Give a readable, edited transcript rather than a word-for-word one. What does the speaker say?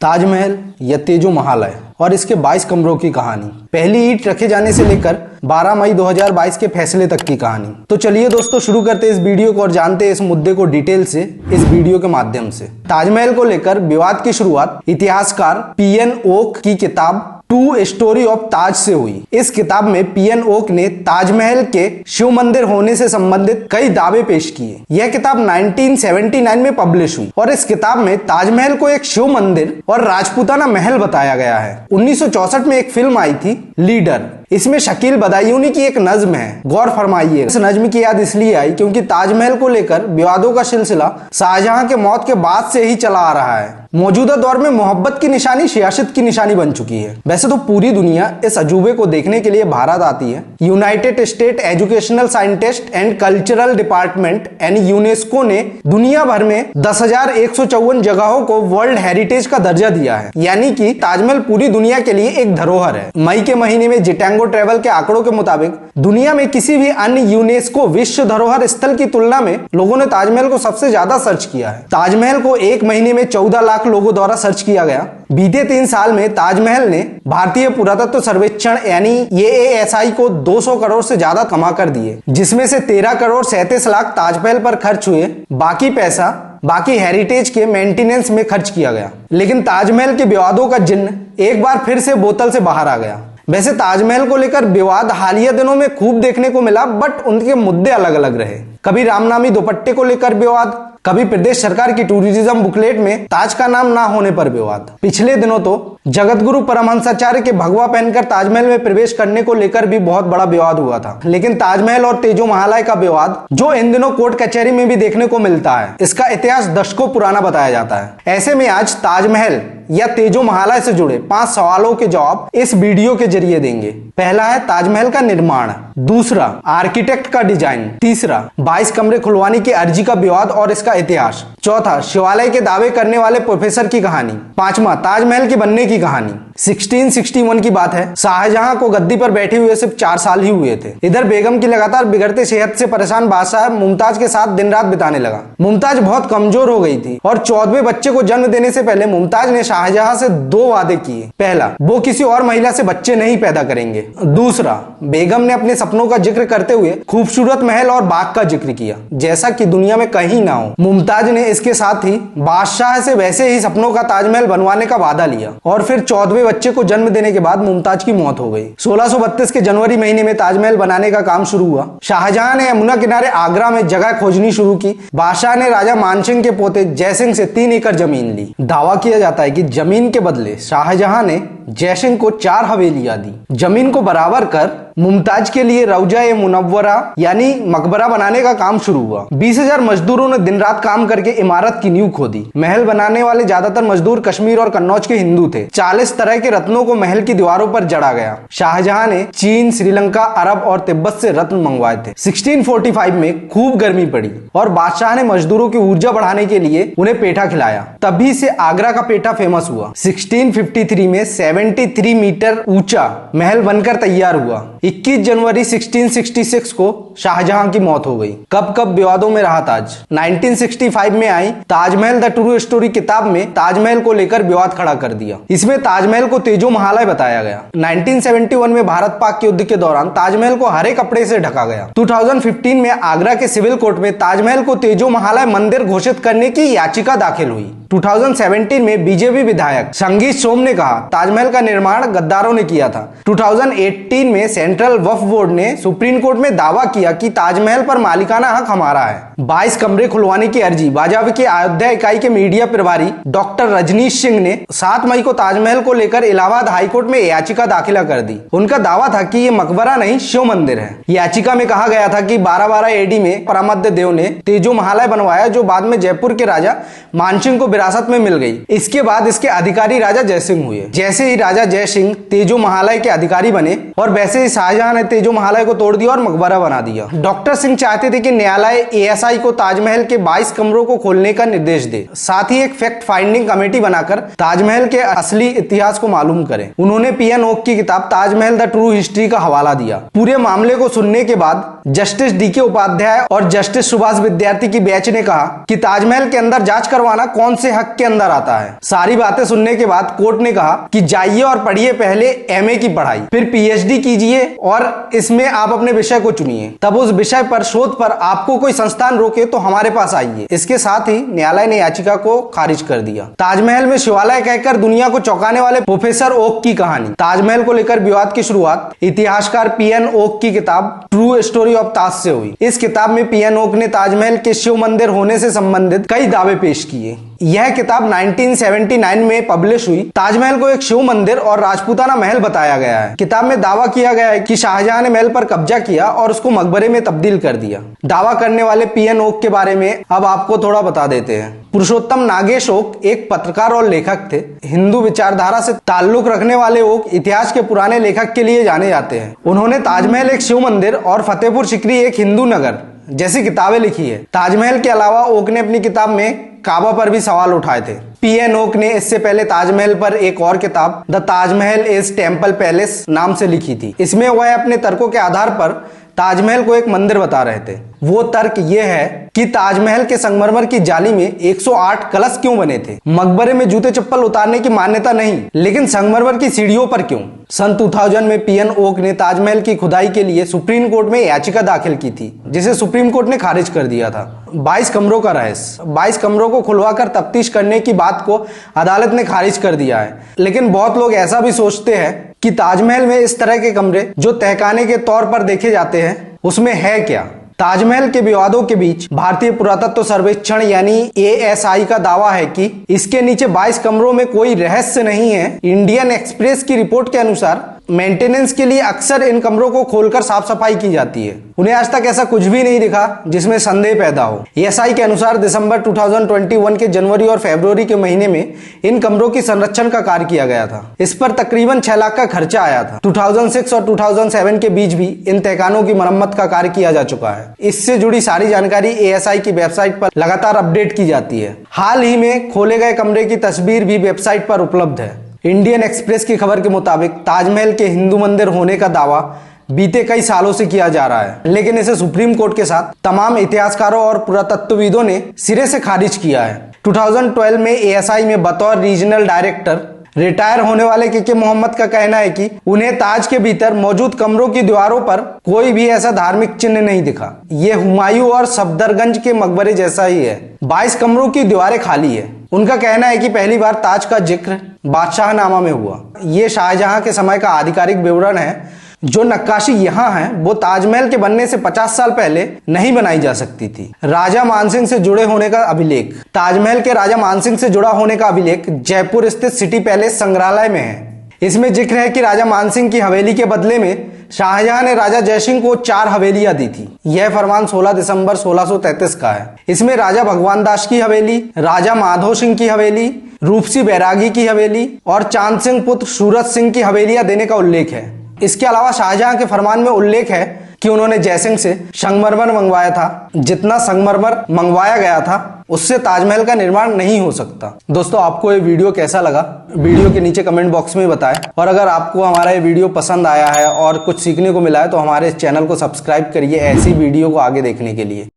ताजमहल या तेजो महालय और इसके 22 कमरों की कहानी। पहली ईंट रखे जाने से लेकर 12 मई 2022 के फैसले तक की कहानी। तो चलिए दोस्तों शुरू करते हैं इस वीडियो को और जानते हैं इस मुद्दे को डिटेल से इस वीडियो के माध्यम से। ताजमहल को लेकर विवाद की शुरुआत इतिहासकार पीएन ओक की किताब टू स्टोरी ऑफ ताज से हुई। इस किताब में पीएन ओक ने ताजमहल के शिव मंदिर होने से संबंधित कई दावे पेश किए। यह किताब 1979 में पब्लिश हुई और इस किताब में ताजमहल को एक शिव मंदिर और राजपूताना महल बताया गया है। 1964 में एक फिल्म आई थी लीडर। इसमें शकील बदायूनी की एक नज्म है, गौर फरमाइए। इस नज्म की याद इसलिए आई क्योंकि ताजमहल को लेकर विवादों का सिलसिला शाहजहां के मौत के बाद से ही चला आ रहा है। मौजूदा दौर में मोहब्बत की निशानी सियासत की निशानी बन चुकी है। वैसे तो पूरी दुनिया इस अजूबे को देखने के लिए भारत आती है। United state educational scientist and cultural department यानी यूनेस्को ने दुनिया भर में 10,154 जगहों को वर्ल्ड हेरिटेज का दर्जा दिया है, यानी कि ताजमहल पूरी दुनिया के लिए एक धरोहर है। मई के महीने में जिटेंगो ट्रेवल के आंकड़ों के मुताबिक दुनिया में किसी भी अन्य यूनेस्को विश्व धरोहर स्थल की तुलना में लोगों ने ताजमहल को सबसे ज्यादा सर्च किया है। ताजमहल को एक महीने में 14 लाख लोगों द्वारा सर्च किया गया। बीते 3 साल में ताजमहल ने भारतीय पुरातत्व सर्वेक्षण यानी AASI को 200 करोड़ से ज्यादा कमा कर दिए, जिसमें से 13 करोड़ 37 लाख ताजमहल पर खर्च हुए। बाकी पैसा हेरिटेज के मेंटेनेंस में खर्च किया गया। लेकिन ताजमहल के विवादों का जिन्न एक बार फिर से बोतल से बाहर आ गया। वैसे ताजमहल को लेकर विवाद हालिया दिनों में खूब देखने को मिला, बट उनके मुद्दे अलग अलग रहे। कभी रामनामी दुपट्टे को लेकर विवाद, कभी प्रदेश सरकार की टूरिज्म बुकलेट में ताज का नाम ना होने पर विवाद। पिछले दिनों तो जगतगुरु परमहंसाचार्य के भगवा पहनकर ताजमहल में प्रवेश करने को लेकर भी बहुत बड़ा विवाद हुआ था। लेकिन ताजमहल और तेजो महालय का विवाद जो इन दिनों कोर्ट कचहरी में भी देखने को मिलता है, इसका इतिहास दशकों पुराना बताया जाता है। ऐसे में आज ताजमहल या तेजो महालय से जुड़े 5 सवालों के जवाब इस वीडियो के जरिए देंगे। पहला है ताजमहल का निर्माण, दूसरा आर्किटेक्ट का डिजाइन, तीसरा 22 कमरे खुलवाने की अर्जी का विवाद और इसका इतिहास, चौथा शिवालय के दावे करने वाले प्रोफेसर की कहानी, पांचवा ताजमहल के बनने की कहानी। 1661 की बात है। शाहजहां को गद्दी पर बैठे हुए सिर्फ 4 साल ही हुए थे। इधर बेगम की लगातार बिगड़ते सेहत से परेशान बादशाह मुमताज के साथ दिन रात बिताने लगा। मुमताज बहुत कमजोर हो गई थी और 14वें बच्चे को जन्म देने से पहले मुमताज ने शाहजहां से 2 वादे किए। पहला, वो किसी और महिला से बच्चे नहीं पैदा करेंगे। दूसरा, बेगम ने अपने सपनों का जिक्र करते हुए खूबसूरत महल और बाग का जिक्र किया, जैसा कि दुनिया में कहीं ना हो। मुमताज ने इसके साथ ही बादशाह से वैसे ही सपनों का ताजमहल बनवाने का वादा लिया और फिर 14वें बच्चे को जन्म देने के बाद मुमताज की मौत हो गई। 1632 के जनवरी महीने में ताजमहल बनाने का काम शुरू हुआ। शाहजहां ने यमुना किनारे आगरा में जगह खोजनी शुरू की। बादशाह ने राजा मानसिंह के पोते जयसिंह से 3 एकड़ जमीन ली। दावा किया जाता है कि जमीन के बदले शाहजहां ने जयसिंह को 4 हवेलियां दी। जमीन को बराबर कर मुमताज के लिए रौजा-ए मुनव्वरा यानी मकबरा बनाने का काम शुरू हुआ। 20,000 मजदूरों ने दिन रात काम करके इमारत की नींव खोदी। महल बनाने वाले ज्यादातर मजदूर कश्मीर और कन्नौज के हिंदू थे। 40 तरह के रत्नों को महल की दीवारों पर जड़ा गया। शाहजहां ने चीन, श्रीलंका, अरब और तिब्बत से रत्न मंगवाए थे। 1645 में खूब गर्मी पड़ी और बादशाह ने मजदूरों की ऊर्जा बढ़ाने के लिए उन्हें पेठा खिलाया। तभी से आगरा का पेठा फेमस हुआ। 1653 में 73 मीटर ऊंचा महल बनकर तैयार हुआ। 21 जनवरी 1666 को शाहजहां की मौत हो गई। कब कब विवादों में रहा ताज। 1965 में आई ताजमहल द ट्रू स्टोरी किताब में ताजमहल को लेकर विवाद खड़ा कर दिया। इसमें ताजमहल को तेजो महालय बताया गया। 1971 में भारत पाक युद्ध के दौरान ताजमहल को हरे कपड़े से ढका गया। 2015 में आगरा के सिविल कोर्ट में ताजमहल को तेजो महालय मंदिर घोषित करने की याचिका दाखिल हुई। 2017 में बीजेपी विधायक संगीत सोम ने कहा ताजमहल का निर्माण गद्दारों ने किया था। 2018 में सेंट्रल वक्फ बोर्ड ने सुप्रीम कोर्ट में दावा किया कि ताजमहल पर मालिकाना हक हमारा है। 22 कमरे खुलवाने की अर्जी। भाजपा की अयोध्या इकाई के मीडिया प्रभारी डॉक्टर रजनीश सिंह ने 7 मई को ताजमहल को लेकर इलाहाबाद हाईकोर्ट में याचिका दाखिला कर दी। उनका दावा था कि ये मकबरा नहीं शिव मंदिर है। याचिका में कहा गया था कि 1212 AD में परमद्य देव ने तेजो महालय बनवाया, जो बाद में जयपुर के राजा मानसिंह को विरासत में मिल गई। इसके बाद इसके अधिकारी राजा जयसिंह हुए। जैसे ही राजा जयसिंह तेजो महालय के अधिकारी बने और वैसे ही शाहजहां ने तेजो महालय को तोड़ दिया और मकबरा बना दिया। डॉक्टर सिंह चाहते थे कि न्यायालय ASI को ताजमहल के 22 कमरों को खोलने का निर्देश दे, साथ ही एक फैक्ट फाइंडिंग कमेटी बनाकर ताजमहल के असली इतिहास को मालूम करें। उन्होंने पीएन ओक की किताब ताजमहल द ट्रू हिस्ट्री का हवाला दिया। पूरे मामले को सुनने के बाद जस्टिस DK उपाध्याय और जस्टिस सुभाष विद्यार्थी की बेंच ने कहा कि ताजमहल के अंदर जांच करवाना कौन से से हक के अंदर आता है। सारी बातें सुनने के बाद कोर्ट ने कहा कि जाइए और पढ़िए पहले एमए की पढ़ाई, फिर पीएचडी कीजिए और इसमें आप अपने विषय को चुनिए। तब उस विषय पर शोध पर आपको कोई संस्थान रोके तो हमारे पास आइए। इसके साथ ही न्यायालय ने याचिका को खारिज कर दिया। ताजमहल में शिवालय कहकर दुनिया को चौंकाने वाले प्रोफेसर ओक की कहानी। ताजमहल को लेकर विवाद की शुरुआत इतिहासकार पीएन ओक की किताब ट्रू स्टोरी ऑफ ताज से हुई। इस किताब में पीएन ओक ने ताजमहल के शिव मंदिर होने से संबंधित कई दावे पेश किए। यह किताब 1979 में पब्लिश हुई। ताजमहल को एक शिव मंदिर और राजपूताना महल बताया गया है। किताब में दावा किया गया है कि शाहजहां ने महल पर कब्जा किया और उसको मकबरे में तब्दील कर दिया। दावा करने वाले पीएन ओक के बारे में अब आपको थोड़ा बता देते हैं। पुरुषोत्तम नागेश ओक एक पत्रकार और लेखक थे। हिंदू विचारधारा से ताल्लुक रखने वाले ओक इतिहास के पुराने लेखक के लिए जाने जाते हैं। उन्होंने ताजमहल एक शिव मंदिर और फतेहपुर सिकरी एक हिंदू नगर जैसी किताबें लिखी है। ताजमहल के अलावा ओक ने अपनी किताब में काबा पर भी सवाल उठाए थे। पीएन ओक ने इससे पहले ताजमहल पर एक और किताब the Taj Mahal is temple palace नाम से लिखी थी। इसमें वह अपने तर्कों के आधार पर ताजमहल को एक मंदिर बता रहे थे। वो तर्क ये है कि ताजमहल के संगमरमर की जाली में 108 कलश क्यों बने थे। मकबरे में जूते चप्पल उतारने की मान्यता नहीं, लेकिन संगमरमर की सीढ़ियों पर क्यों। सन 2000 में पीएन ओक ने ताजमहल की खुदाई के लिए सुप्रीम कोर्ट में याचिका दाखिल की थी, जिसे सुप्रीम कोर्ट ने खारिज कर दिया था। 22 कमरों का रहस्य। 22 कमरों को खुलवाकर तफ्तीश करने की बात को अदालत ने खारिज कर दिया है। लेकिन बहुत लोग ऐसा भी सोचते हैं कि ताजमहल में इस तरह के कमरे जो तहखाने के तौर पर देखे जाते हैं, उसमें है क्या। ताजमहल के विवादों के बीच भारतीय पुरातत्व सर्वेक्षण यानी ASI का दावा है कि इसके नीचे 22 कमरों में कोई रहस्य नहीं है। इंडियन एक्सप्रेस की रिपोर्ट के अनुसार मेंटेनेंस के लिए अक्सर इन कमरों को खोलकर साफ सफाई की जाती है। उन्हें आज तक ऐसा कुछ भी नहीं दिखा जिसमें संदेह पैदा हो। ASI के अनुसार दिसंबर 2021 के जनवरी और फरवरी के महीने में इन कमरों की संरक्षण का कार्य किया गया था। इस पर तकरीबन 6 लाख का खर्चा आया था। 2006 और 2007 के बीच भी इन तहखानों की मरम्मत का कार्य किया जा चुका है। इससे जुड़ी सारी जानकारी ASI की वेबसाइट पर लगातार अपडेट की जाती है। हाल ही में खोले गए कमरे की तस्वीर भी वेबसाइट पर उपलब्ध है। इंडियन एक्सप्रेस की खबर के मुताबिक ताजमहल के हिंदू मंदिर होने का दावा बीते कई सालों से किया जा रहा है, लेकिन इसे सुप्रीम कोर्ट के साथ तमाम इतिहासकारों और पुरातत्वविदों ने सिरे से खारिज किया है। 2012 में ASI में बतौर रीजनल डायरेक्टर रिटायर होने वाले के मोहम्मद का कहना है कि उन्हें ताज के भीतर मौजूद कमरों की दीवारों पर कोई भी ऐसा धार्मिक चिन्ह नहीं दिखा। ये हुमायूं और सफदरगंज के मकबरे जैसा ही है। 22 कमरों की दीवारें खाली है। उनका कहना है कि पहली बार ताज का जिक्र बादशाहनामा में हुआ। ये शाहजहां के समय का आधिकारिक विवरण है। जो नक्काशी यहाँ है वो ताजमहल के बनने से 50 साल पहले नहीं बनाई जा सकती थी। राजा मानसिंह से जुड़े होने का अभिलेख। ताजमहल के राजा मानसिंह से जुड़ा होने का अभिलेख जयपुर स्थित सिटी पैलेस संग्रहालय में है। इसमें जिक्र है कि राजा मानसिंह की हवेली के बदले में शाहजहां ने राजा जयसिंह को 4 हवेलियां दी थी। यह फरमान 16 दिसंबर 1633 का है। इसमें राजा भगवान दास की हवेली, राजा माधो सिंह की हवेली, रूपसी बैरागी की हवेली और चांद सिंह पुत्र सूरज सिंह की हवेलियां देने का उल्लेख है। इसके अलावा शाहजहां के फरमान में उल्लेख है कि उन्होंने जयसिंह से संगमरमर मंगवाया था। जितना संगमरमर मंगवाया गया था उससे ताजमहल का निर्माण नहीं हो सकता। दोस्तों, आपको ये वीडियो कैसा लगा वीडियो के नीचे कमेंट बॉक्स में बताएं। और अगर आपको हमारा ये वीडियो पसंद आया है और कुछ सीखने को मिला है तो हमारे इस चैनल को सब्सक्राइब करिए ऐसी वीडियो को आगे देखने के लिए।